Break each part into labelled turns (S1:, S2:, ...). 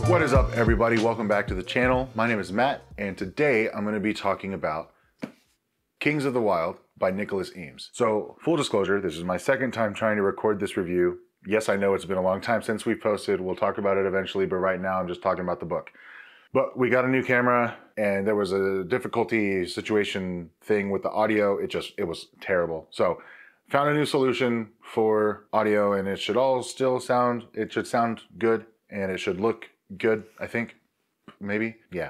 S1: What is up, everybody? Welcome back to the channel. My name is Matt, and today I'm going to be talking about Kings of the Wyld by Nicholas Eames. So, full disclosure, this is my second time trying to record this review. Yes, I know it's been a long time since we've posted. We'll talk about it eventually, but right now I'm just talking about the book. But we got a new camera, and there was a difficulty situation thing with the audio. It was terrible. So, found a new solution for audio, and it should sound good, and it should look good, I think. Maybe? Yeah.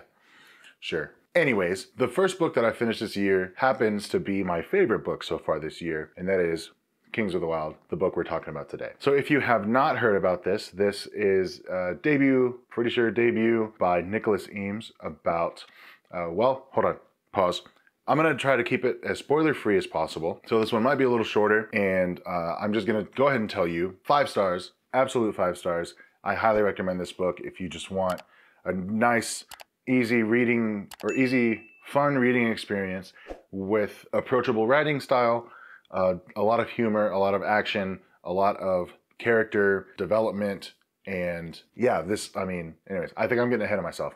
S1: Sure. Anyways, the first book that I finished this year happens to be my favorite book so far this year, and that is Kings of the Wyld, the book we're talking about today. So if you have not heard about this is a debut by Nicholas Eames about, well, hold on, pause. I'm gonna try to keep it as spoiler-free as possible. So this one might be a little shorter, and I'm just gonna go ahead and tell you, 5 stars, absolute 5 stars. I highly recommend this book if you just want a nice, easy fun reading experience with approachable writing style, a lot of humor, a lot of action, a lot of character development, and yeah, anyways, I think I'm getting ahead of myself.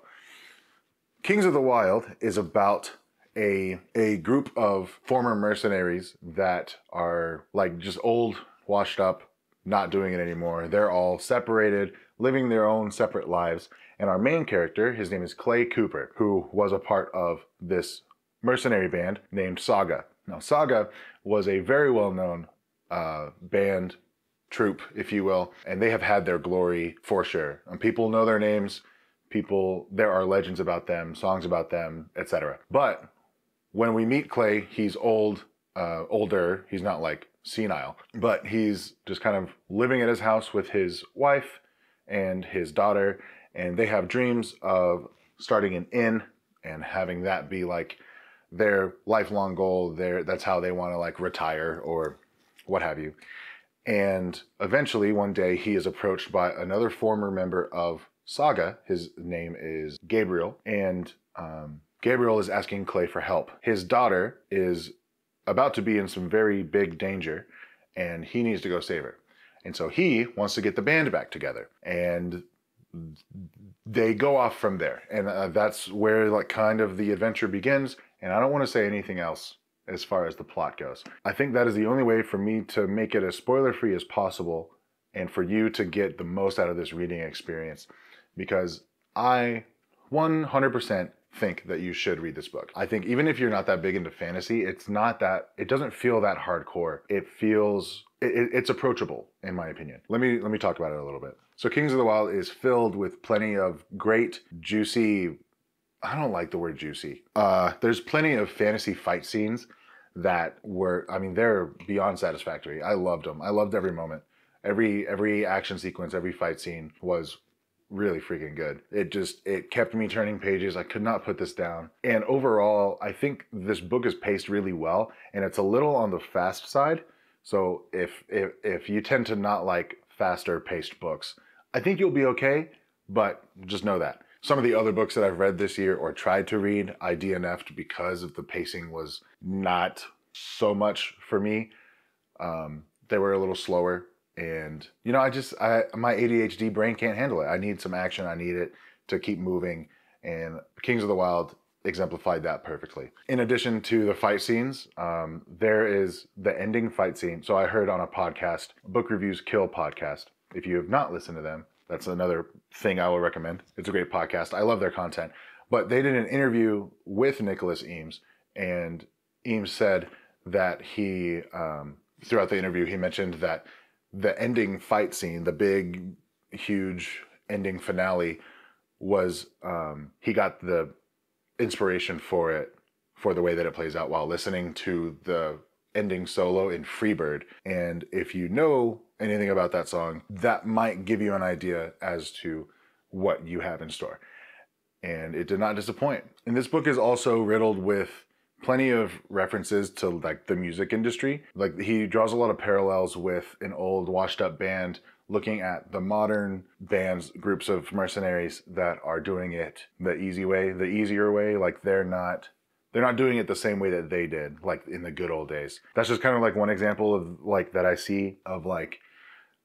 S1: Kings of the Wyld is about a group of former mercenaries that are like just old, washed up, not doing it anymore. They're all separated, living their own separate lives. And our main character, his name is Clay Cooper, who was a part of this mercenary band named Saga. Now, Saga was a very well-known band, troupe, if you will, and they have had their glory for sure. And people know their names. There are legends about them, songs about them, etc. But when we meet Clay, he's older. He's not like senile, but he's just kind of living at his house with his wife and his daughter, and they have dreams of starting an inn and having that be like their lifelong goal. That's how they want to like retire or what have you. And eventually one day he is approached by another former member of Saga. His name is Gabriel, and Gabriel is asking Clay for help. His daughter is about to be in some very big danger, and he needs to go save her. And so he wants to get the band back together, and they go off from there. And that's where like kind of the adventure begins. And I don't want to say anything else as far as the plot goes. I think that is the only way for me to make it as spoiler-free as possible and for you to get the most out of this reading experience, because I 100% think that you should read this book. I think even if you're not that big into fantasy, it doesn't feel that hardcore. It's approachable, in my opinion. Let me talk about it a little bit. So Kings of the Wyld is filled with plenty of great, juicy, I don't like the word juicy. There's plenty of fantasy fight scenes that they're beyond satisfactory. I loved them. I loved every moment. Every action sequence, every fight scene was really freaking good. It kept me turning pages. I could not put this down. And overall, I think this book is paced really well, and it's a little on the fast side. So if you tend to not like faster paced books, I think you'll be okay, but just know that. Some of the other books that I've read this year or tried to read, I DNF'd because of the pacing was not so much for me. They were a little slower. And, my ADHD brain can't handle it. I need some action. I need it to keep moving. And Kings of the Wyld exemplified that perfectly. In addition to the fight scenes, there is the ending fight scene. So I heard on a podcast, Book Reviews Kill podcast. If you have not listened to them, that's another thing I will recommend. It's a great podcast. I love their content. But they did an interview with Nicholas Eames, and Eames said that throughout the interview, he mentioned that the ending fight scene, the big, huge ending finale, was he got the inspiration for the way that it plays out while listening to the ending solo in Freebird. And if you know anything about that song, that might give you an idea as to what you have in store. And it did not disappoint. And this book is also riddled with plenty of references to like the music industry. Like he draws a lot of parallels with an old washed up band, looking at the modern bands, groups of mercenaries that are doing it the easy way, the easier way. Like they're not doing it the same way that they did, like in the good old days. That's just kind of like one example of like that I see of like,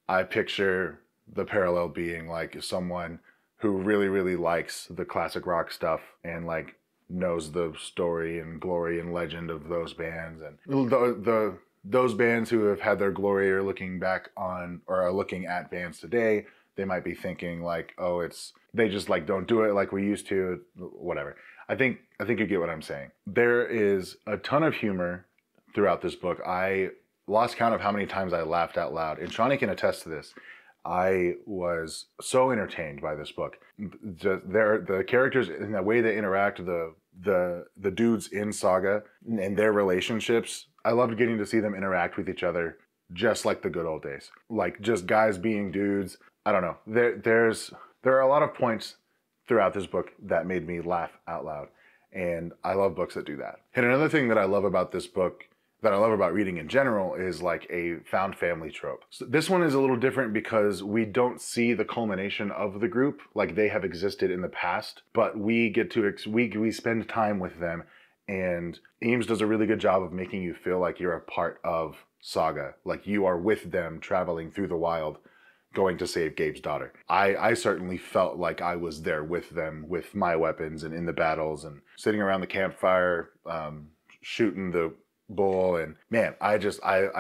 S1: I picture the parallel being like someone who really likes the classic rock stuff and like knows the story and glory and legend of those bands, and those bands who have had their glory are looking back on or are looking at bands today, they might be thinking like, oh, they just like don't do it like we used to, whatever. I think you get what I'm saying. There is a ton of humor throughout this book. I lost count of how many times I laughed out loud, and Shawnee can attest to this. I was so entertained by this book. The characters and the way they interact, the dudes in Saga and their relationships, I loved getting to see them interact with each other just like the good old days. Like just guys being dudes. I don't know. There are a lot of points throughout this book that made me laugh out loud. And I love books that do that. And another thing that I love about this book, that I love about reading in general, is like a found family trope. So this one is a little different because we don't see the culmination of the group like they have existed in the past, but we get to, we spend time with them, and Eames does a really good job of making you feel like you're a part of Saga, like you are with them traveling through the wild, going to save Gabe's daughter. I certainly felt like I was there with them, with my weapons and in the battles and sitting around the campfire, shooting the bull. And man, I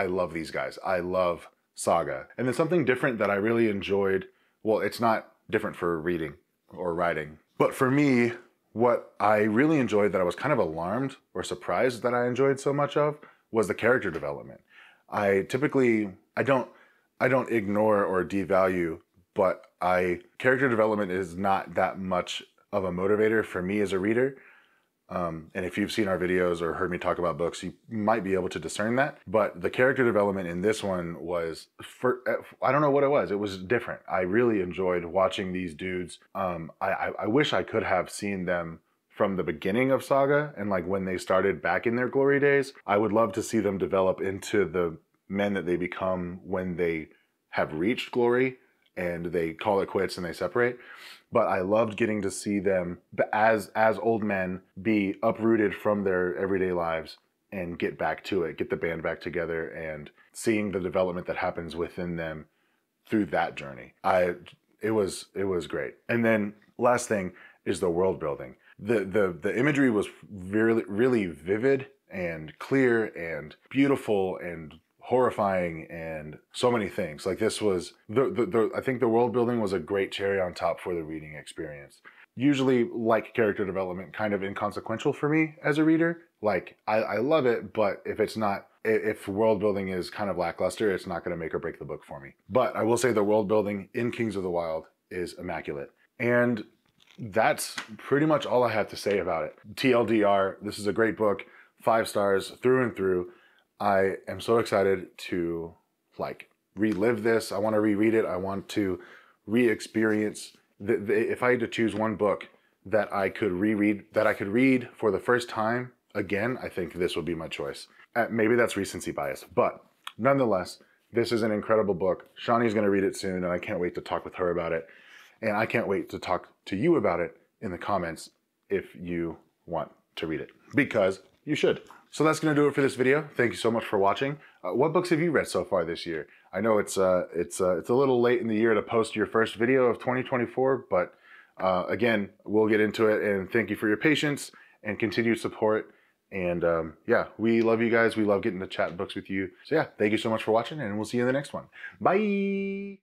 S1: love these guys. I love Saga. And then something different that I really enjoyed, well, it's not different for reading or writing, but for me, what I really enjoyed that I was kind of alarmed or surprised that I enjoyed so much of was the character development. I don't ignore or devalue, but character development is not that much of a motivator for me as a reader. And if you've seen our videos or heard me talk about books, you might be able to discern that. But the character development in this one was, I don't know what it was. It was different. I really enjoyed watching these dudes. I wish I could have seen them from the beginning of Saga and like when they started back in their glory days. I would love to see them develop into the men that they become when they have reached glory and they call it quits and they separate. But I loved getting to see them as old men be uprooted from their everyday lives and get back to it, get the band back together, and seeing the development that happens within them through that journey. It was great. And then last thing is the world building. The imagery was really vivid and clear and beautiful and horrifying and so many things. Like this was, I think the world building was a great cherry on top for the reading experience. Usually like character development kind of inconsequential for me as a reader. Like I love it, but if world building is kind of lackluster, it's not going to make or break the book for me. But I will say the world building in Kings of the Wyld is immaculate. And that's pretty much all I have to say about it. TLDR, this is a great book, 5 stars through and through. I am so excited to like relive this. I want to reread it. I want to re-experience. If I had to choose one book that I could reread, that I could read for the first time again, I think this would be my choice. Maybe that's recency bias, but nonetheless, this is an incredible book. Shawnee's going to read it soon, and I can't wait to talk with her about it. And I can't wait to talk to you about it in the comments if you want to read it, because you should. So that's going to do it for this video. Thank you so much for watching. What books have you read so far this year? I know it's a little late in the year to post your first video of 2024, but again, we'll get into it, and thank you for your patience and continued support. And yeah, we love you guys. We love getting to chat books with you. So yeah, thank you so much for watching, and we'll see you in the next one. Bye!